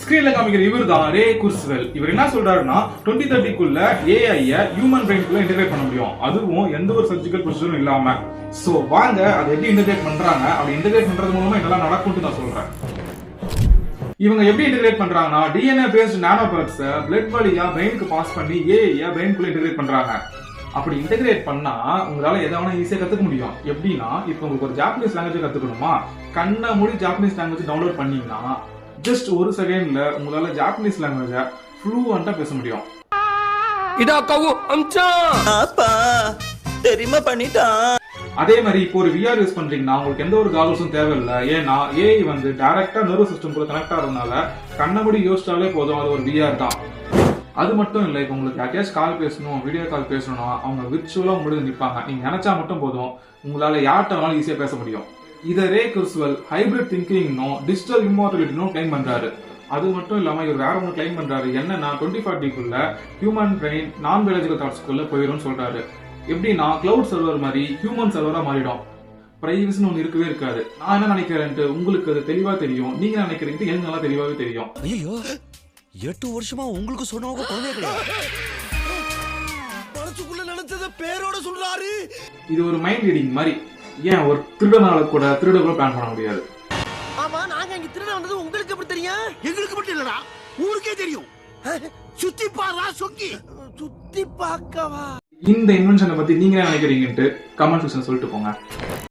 ஸ்கிரீன்ல காமிக்கிற இவர் தான் ரே குர்ஸ்வெல். இவர் என்ன சொல்றாருன்னா 2030க்குள்ள ஏஐ ஹியூமன் பிரெயின்குள்ள இன்டகிரேட் பண்ண முடியும், அதுவும் எந்த ஒரு சர்ஜிக்கல் ப்ரொசீஜரும் இல்லாம. சோ வாங்க அதை எப்படி இன்டகிரேட் பண்றாங்க, அப்படி இன்டகிரேட் பண்றது மூலமா இதெல்லாம் நடக்கும்னு நான் சொல்றேன். இவங்க எப்படி இன்டகிரேட் பண்றாங்கன்னா டிஎன்ஏ பேஸ்ட் நானோ பார்ட்ஸ் பிளட் வழியா பிரெயினுக்கு பாஸ் பண்ணி ஏஐ பிரெயின்குள்ள இன்டகிரேட் பண்றாங்க. அப்படி இன்டகிரேட் பண்ணா உங்களால எதாவது ஈஸியா கத்துக்க முடியும். எப்படின்னா இப்போ உங்களுக்கு ஒரு ஜாப்பனீஸ் லாங்குவேஜ் கத்துக்கணுமா, கண்ண மூடி ஜாப்பனீஸ் லாங்குவேஜ் டவுன்லோட் பண்ணீங்கன்னா ஜஸ்ட் ஒரு செகண்ட்ல உங்களால ஜாப்பனீஸ் லாங்குவேஜ ஃப்ளூவன்ட்டா பேச முடியும். இதா கவு அம்சா அப்பா தெரியுமா பண்ணிட்டான். அதே மாதிரி இப்போ ஒரு VR யூஸ் பண்றீங்கன்னா உங்களுக்கு எந்த ஒரு காகல்ஸும் தேவையில்லை. ஏன்னா ஏஐ வந்து டைரக்டா நர்வஸ் சிஸ்டம் கூட கனெக்ட் ஆகிறதுனால கண்ணபடி யோசிச்சாலே போதும், அது ஒரு VR தான். அது மட்டும் இல்லை, இப்போ உங்களுக்கு யார்கிட்டயாச்சும் கால் பேசணும், வீடியோ கால் பேசணும்னா அவங்க விர்ச்சுவலா உங்களுக்கு நிற்பாங்க. நீங்க நினைச்சா மட்டும் போதும், உங்களால யார்கிட்ட வேணாலும் ஈஸியா பேச முடியும். இதை ரே குர்ஸ்வெல் ஹைபிரிட் திங்கிங்னும் டிஜிட்டல் இம்மார்டாலிட்டினும் கிளைம் பண்றாரு. அது மட்டும் இல்லாம இவர் வேற ஒன்று கிளைம் பண்றாரு. என்னன்னா 2040க்குள்ள ஹியூமன் பிரெயின் நான் பயாலஜிக்கல் தாட்ஸ்க்குள்ள போயிடும் சொல்றாரு. எப்படின்னா கிளவுட் சர்வர் மாதிரி ஹியூமன் சர்வரா மாறிடும். பிரைவசின்னு ஒன்று இருக்கவே இருக்காது. நான் என்ன நினைக்கிறேன்ட்டு உங்களுக்கு அது தெளிவா தெரியும், நீங்க நினைக்கிறீங்க எனக்கு நல்லா தெளிவாவே தெரியும். ஐயோ 8 வருஷமா உங்களுக்கு சொன்னவங்க குழந்தை கிடையாது. மனசுக்குள்ள நினைச்சத பேரோட சொல்றாரு. இது ஒரு மைண்ட் ரீடிங் மாதிரி. ஏன் ஒரு திருடனால கூட பிளான் பண்ண முடியாது. ஆமா நாங்க இங்க திருட வந்தது உங்களுக்கு எப்படி தெரியும்? எங்களுக்கு மட்டும் இல்லடா, ஊருக்கே தெரியும். சுத்தி பாரா சொக்கி சுத்தி பார்க்கவா. இந்த இன்வென்ஷனை பத்தி நீங்க என்ன நினைக்கிறீங்கன்ட்டு கமெண்ட் செக்ஷன் சொல்லிட்டு போங்க.